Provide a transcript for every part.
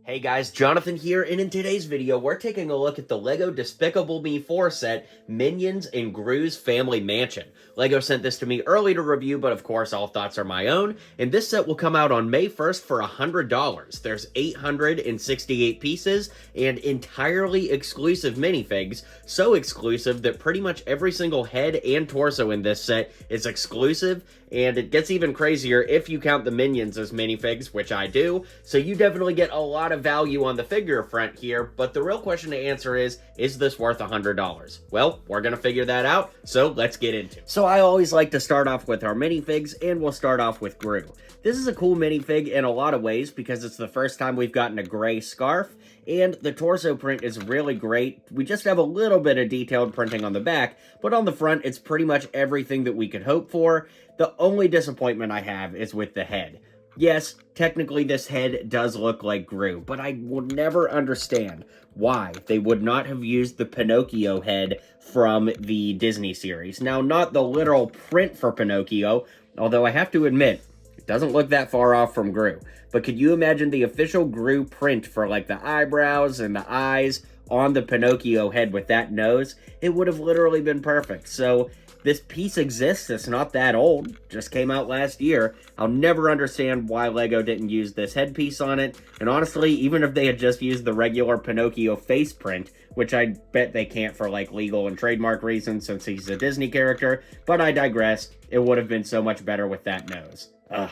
Hey guys, Jonathan here, and in today's video, we're taking a look at the Lego Despicable Me 4 set, Minions in Gru's Family Mansion. Lego sent this to me early to review, but of course all thoughts are my own, and this set will come out on May 1st for $100. There's 868 pieces, and entirely exclusive minifigs, so exclusive that pretty much every single head and torso in this set is exclusive, and it gets even crazier if you count the Minions as minifigs, which I do, so you definitely get a lot of value on the figure front here, but the real question to answer is this worth $100? Well, we're gonna figure that out, so let's get into it. So I always like to start off with our minifigs, and we'll start off with Gru. This is a cool minifig in a lot of ways because it's the first time we've gotten a gray scarf, and the torso print is really great. We just have a little bit of detailed printing on the back, but on the front, it's pretty much everything that we could hope for. The only disappointment I have is with the head. Yes, technically this head does look like Gru, but I will never understand why they would not have used the Pinocchio head from the Disney series. Now, not the literal print for Pinocchio, although I have to admit, it doesn't look that far off from Gru. But could you imagine the official Gru print for like the eyebrows and the eyes on the Pinocchio head with that nose? It would have literally been perfect. So this piece exists, it's not that old, just came out last year. I'll never understand why Lego didn't use this headpiece on it, and honestly, even if they had just used the regular Pinocchio face print, which I bet they can't for like legal and trademark reasons since he's a Disney character, but I digress, it would have been so much better with that nose. Ugh,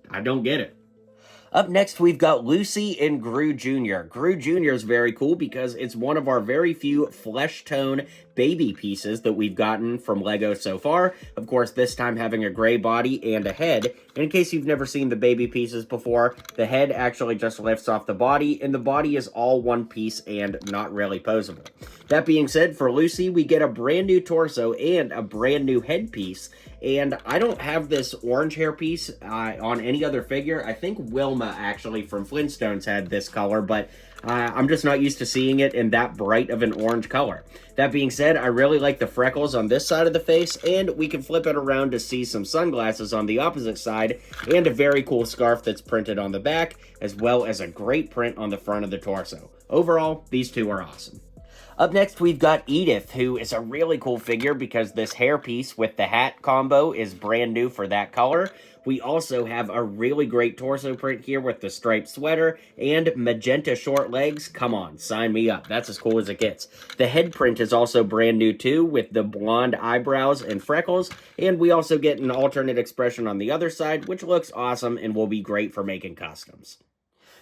I don't get it. Up next, we've got Lucy in Gru Jr. Gru Jr. is very cool because it's one of our very few flesh tone baby pieces that we've gotten from Lego so far. Of course, this time having a gray body and a head. And in case you've never seen the baby pieces before, the head actually just lifts off the body, and the body is all one piece and not really posable. That being said, for Lucy, we get a brand new torso and a brand new headpiece. And I don't have this orange hairpiece on any other figure. I think Wilma, actually, from Flintstones had this color, but I'm just not used to seeing it in that bright of an orange color. That being said, I really like the freckles on this side of the face, and we can flip it around to see some sunglasses on the opposite side, and a very cool scarf that's printed on the back, as well as a great print on the front of the torso. Overall, these two are awesome. Up next, we've got Edith, who is a really cool figure because this hairpiece with the hat combo is brand new for that color. We also have a really great torso print here with the striped sweater and magenta short legs. Come on, sign me up. That's as cool as it gets. The head print is also brand new too with the blonde eyebrows and freckles. And we also get an alternate expression on the other side, which looks awesome and will be great for making customs.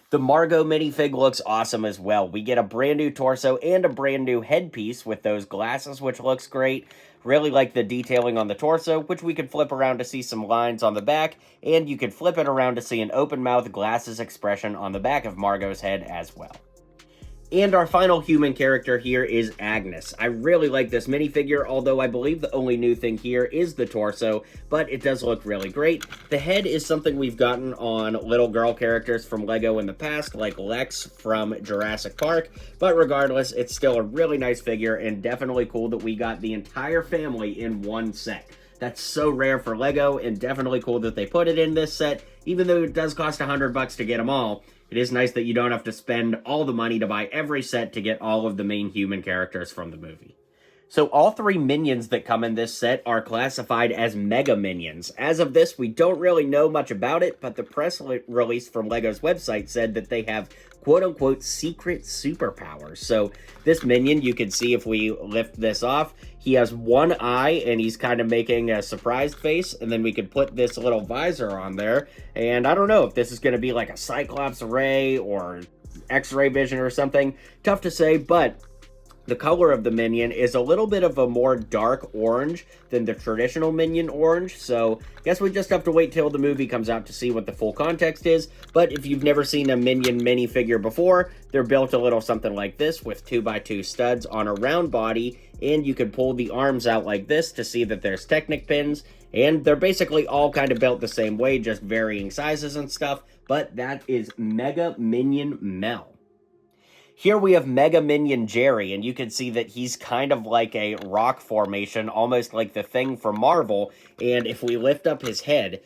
The Margot minifig looks awesome as well. We get a brand new torso and a brand new headpiece with those glasses, which looks great. Really like the detailing on the torso, which we could flip around to see some lines on the back, and you could flip it around to see an open mouth glasses expression on the back of Margot's head as well. And our final human character here is Agnes. I really like this minifigure, although I believe the only new thing here is the torso, but it does look really great. The head is something we've gotten on little girl characters from Lego in the past, like Lex from Jurassic Park, but regardless, it's still a really nice figure and definitely cool that we got the entire family in one set. That's so rare for Lego, and definitely cool that they put it in this set, even though it does cost $100 to get them all. It is nice that you don't have to spend all the money to buy every set to get all of the main human characters from the movie. So all three minions that come in this set are classified as Mega Minions. As of this, we don't really know much about it, but the press release from Lego's website said that they have quote-unquote secret superpowers. So this minion, you can see if we lift this off, he has one eye and he's kind of making a surprised face, and then we could put this little visor on there, and I don't know if this is going to be like a Cyclops ray or X-ray vision or something. Tough to say, but the color of the minion is a little bit of a more dark orange than the traditional minion orange, so I guess we just have to wait till the movie comes out to see what the full context is. But if you've never seen a minion minifigure before, they're built a little something like this with 2x2 studs on a round body, and you can pull the arms out like this to see that there's Technic pins, and they're basically all kind of built the same way, just varying sizes and stuff, but that is Mega Minion Mel. Here we have Mega Minion Jerry, and you can see that he's kind of like a rock formation, almost like the Thing from Marvel, and if we lift up his head,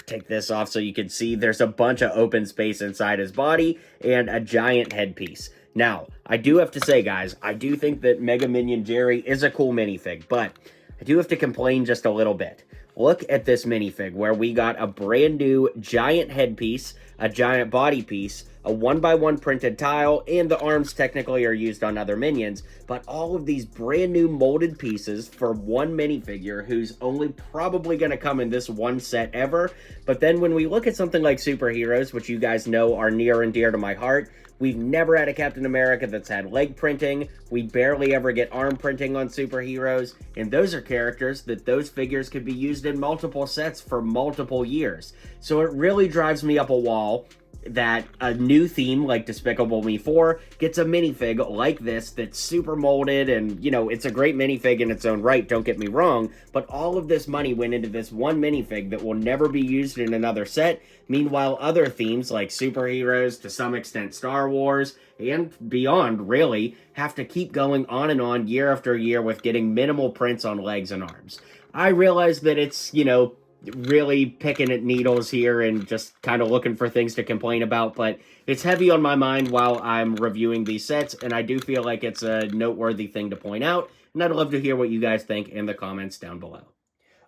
take this off so you can see there's a bunch of open space inside his body and a giant headpiece. Now, I do have to say, guys, I do think that Mega Minion Jerry is a cool minifig, but I do have to complain just a little bit. Look at this minifig where we got a brand new giant headpiece, a giant body piece, a 1x1 printed tile, and the arms technically are used on other minions, but all of these brand new molded pieces for one minifigure who's only probably going to come in this one set ever. But then when we look at something like superheroes, which you guys know are near and dear to my heart, we've never had a Captain America that's had leg printing. We barely ever get arm printing on superheroes. And those are characters that those figures could be used in multiple sets for multiple years. So it really drives me up a wall that a new theme like Despicable Me 4 gets a minifig like this that's super molded, and, you know, it's a great minifig in its own right, don't get me wrong, but all of this money went into this one minifig that will never be used in another set. Meanwhile, other themes like superheroes, to some extent Star Wars, and beyond, really, have to keep going on and on year after year with getting minimal prints on legs and arms. I realize that it's, you know, really picking at needles here and just kind of looking for things to complain about, but it's heavy on my mind while I'm reviewing these sets, and I do feel like it's a noteworthy thing to point out, and I'd love to hear what you guys think in the comments down below.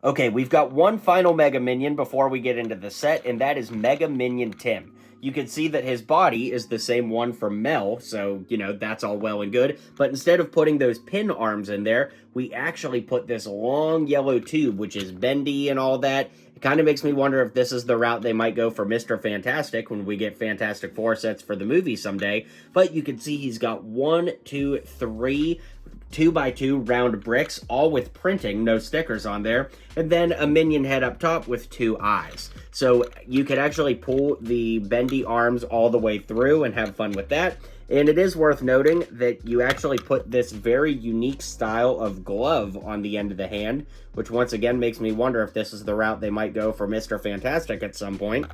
Okay, we've got one final Mega Minion before we get into the set, and that is Mega Minion Tim. You can see that his body is the same one from Mel, so, you know, that's all well and good. But instead of putting those pin arms in there, we actually put this long yellow tube, which is bendy and all that. It kind of makes me wonder if this is the route they might go for Mr. Fantastic when we get Fantastic Four sets for the movie someday. But you can see he's got 1, 2, 3... 2x2 round bricks, all with printing, no stickers on there, and then a minion head up top with 2 eyes. So you can actually pull the bendy arms all the way through and have fun with that. And it is worth noting that you actually put this very unique style of glove on the end of the hand, which once again makes me wonder if this is the route they might go for Mr. Fantastic at some point.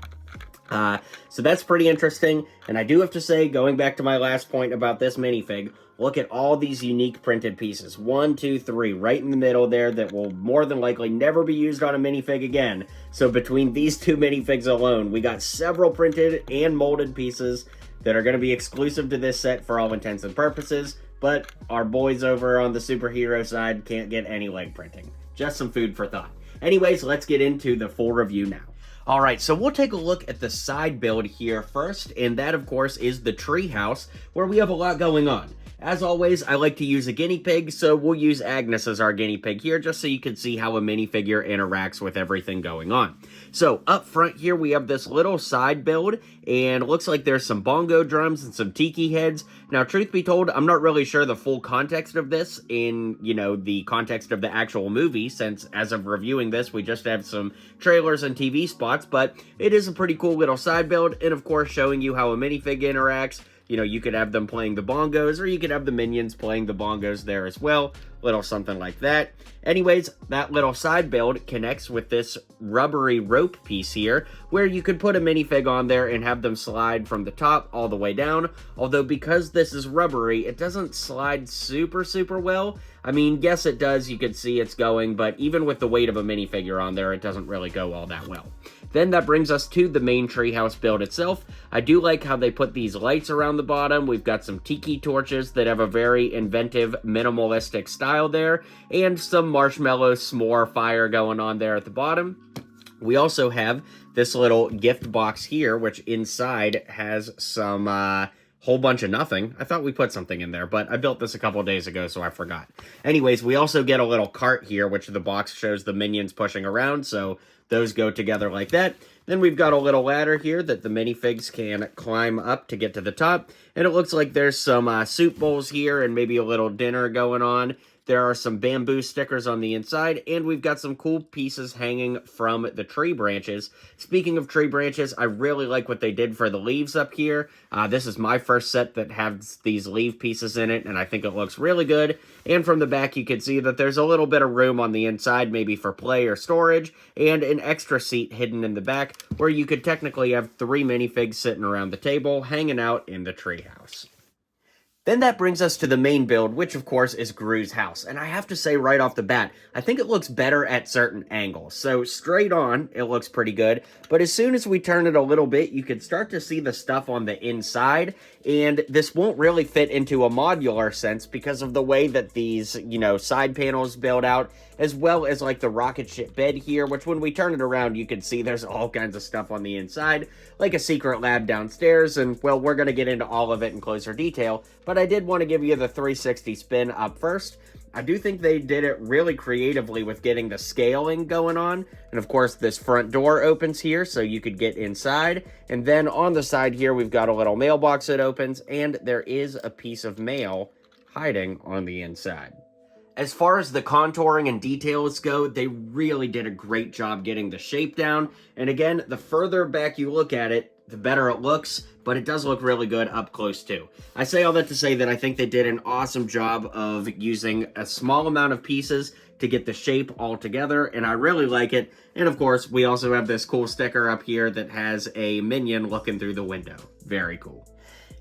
So that's pretty interesting, and I do have to say, going back to my last point about this minifig, look at all these unique printed pieces. 1, 2, 3, right in the middle there that will more than likely never be used on a minifig again. So between these two minifigs alone, we got several printed and molded pieces that are going to be exclusive to this set for all intents and purposes, but our boys over on the superhero side can't get any leg printing. Just some food for thought. Anyways, let's get into the full review now. Alright, so we'll take a look at the side build here first, and that, of course, is the Treehouse, where we have a lot going on. As always, I like to use a guinea pig, so we'll use Agnes as our guinea pig here, just so you can see how a minifigure interacts with everything going on. So, up front here, we have this little side build, and it looks like there's some bongo drums and some tiki heads. Now, truth be told, I'm not really sure the full context of this in, you know, the context of the actual movie, since as of reviewing this, we just have some trailers and TV spots, but it is a pretty cool little side build, and of course, showing you how a minifig interacts. You know, you could have them playing the bongos, or you could have the minions playing the bongos there as well. Little something like that. Anyways, that little side build connects with this rubbery rope piece here, where you could put a minifig on there and have them slide from the top all the way down. Although because this is rubbery, it doesn't slide super well. I mean, yes it does, you can see it's going, but even with the weight of a minifigure on there, it doesn't really go all that well. Then that brings us to the main Treehouse build itself. I do like how they put these lights around the bottom. We've got some tiki torches that have a very inventive, minimalistic style there, and some marshmallow s'more fire going on there at the bottom. We also have this little gift box here, which inside has some whole bunch of nothing. I thought we put something in there, but I built this a couple days ago, so I forgot. Anyways, we also get a little cart here, which the box shows the minions pushing around, so those go together like that. Then we've got a little ladder here that the minifigs can climb up to get to the top. And it looks like there's some soup bowls here and maybe a little dinner going on. There are some bamboo stickers on the inside, and we've got some cool pieces hanging from the tree branches. Speaking of tree branches, I really like what they did for the leaves up here. This is my first set that has these leaf pieces in it, and I think it looks really good. And from the back, you can see that there's a little bit of room on the inside, maybe for play or storage, and an extra seat hidden in the back, where you could technically have 3 minifigs sitting around the table, hanging out in the treehouse. Then that brings us to the main build, which of course is Grus House. And I have to say right off the bat, I think it looks better at certain angles. So straight on, it looks pretty good. But as soon as we turn it a little bit, you can start to see the stuff on the inside. And this won't really fit into a modular sense because of the way that these, side panels build out, as well as like the rocket ship bed here, which when we turn it around, you can see there's all kinds of stuff on the inside, like a secret lab downstairs. And well, we're going to get into all of it in closer detail, but I did want to give you the 360 spin up first. I do think they did it really creatively with getting the scaling going on. And of course, this front door opens here so you could get inside. And then on the side here, we've got a little mailbox that opens, and there is a piece of mail hiding on the inside. As far as the contouring and details go, they really did a great job getting the shape down. And again, the further back you look at it, the better it looks, but it does look really good up close too. I say all that to say that I think they did an awesome job of using a small amount of pieces to get the shape all together, and I really like it. And of course, we also have this cool sticker up here that has a minion looking through the window. Very cool.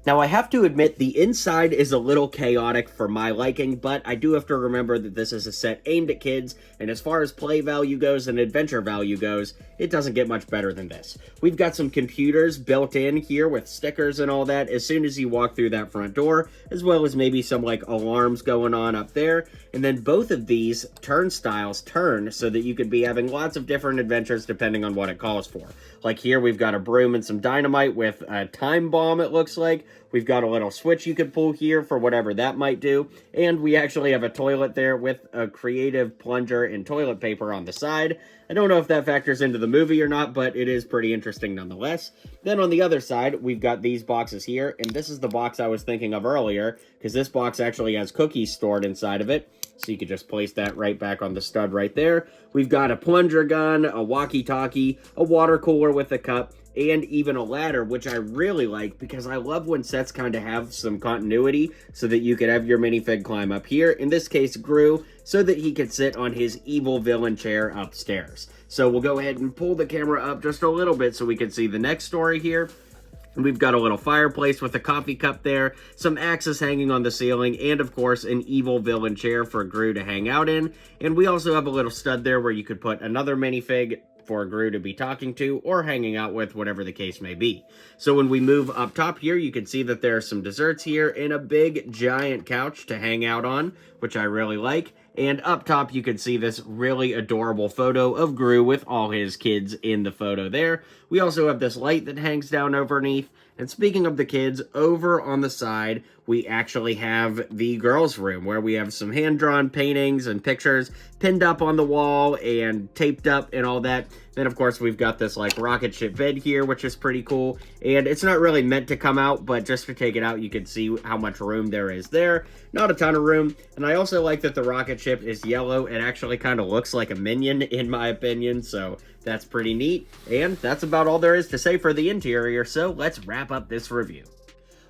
Now, I have to admit, the inside is a little chaotic for my liking, but I do have to remember that this is a set aimed at kids, and as far as play value goes and adventure value goes, it doesn't get much better than this. We've got some computers built in here with stickers and all that as soon as you walk through that front door, as well as maybe some like alarms going on up there, and then both of these turnstiles turn so that you could be having lots of different adventures depending on what it calls for. Like here, we've got a broom and some dynamite with a time bomb, it looks like. We've got a little switch you could pull here for whatever that might do. And we actually have a toilet there with a creative plunger and toilet paper on the side. I don't know if that factors into the movie or not, but it is pretty interesting nonetheless. Then on the other side, we've got these boxes here. And this is the box I was thinking of earlier, because this box actually has cookies stored inside of it. So you could just place that right back on the stud right there. We've got a plunger gun, a walkie-talkie, a water cooler with a cup, and even a ladder, which I really like because I love when sets kind of have some continuity so that you could have your minifig climb up here, in this case Gru, so that he could sit on his evil villain chair upstairs. So we'll go ahead and pull the camera up just a little bit so we can see the next story here. We've got a little fireplace with a coffee cup there, some axes hanging on the ceiling, and of course an evil villain chair for Gru to hang out in. And we also have a little stud there where you could put another minifig for Gru to be talking to or hanging out with, whatever the case may be. So when we move up top here, you can see that there are some desserts here and a big giant couch to hang out on, which I really like. And up top, you can see this really adorable photo of Gru with all his kids in the photo there. We also have this light that hangs down underneath. And speaking of the kids, over on the side, we actually have the girls' room where we have some hand-drawn paintings and pictures pinned up on the wall and taped up and all that. Then, of course, we've got this, like, rocket ship bed here, which is pretty cool. And it's not really meant to come out, but just to take it out, you can see how much room there is there. Not a ton of room. And I also like that the rocket ship is yellow. It actually kind of looks like a minion, in my opinion, so that's pretty neat. And that's about all there is to say for the interior, so let's wrap up this review.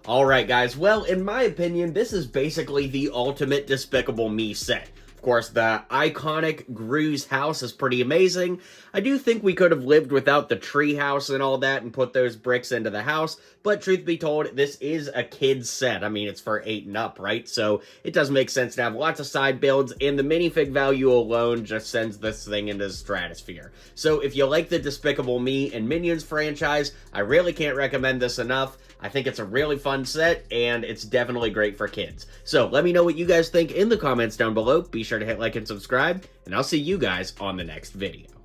Alright guys, well, in my opinion, this is basically the ultimate Despicable Me set. Of course, the iconic Grus house is pretty amazing. I do think we could have lived without the treehouse and all that and put those bricks into the house, but truth be told, this is a kid's set. I mean, it's for 8 and up, right? So it does make sense to have lots of side builds, and the minifig value alone just sends this thing into the stratosphere. So if you like the Despicable Me and Minions franchise, I really can't recommend this enough. I think it's a really fun set, and it's definitely great for kids. So let me know what you guys think in the comments down below. Be sure to hit like and subscribe, and I'll see you guys on the next video.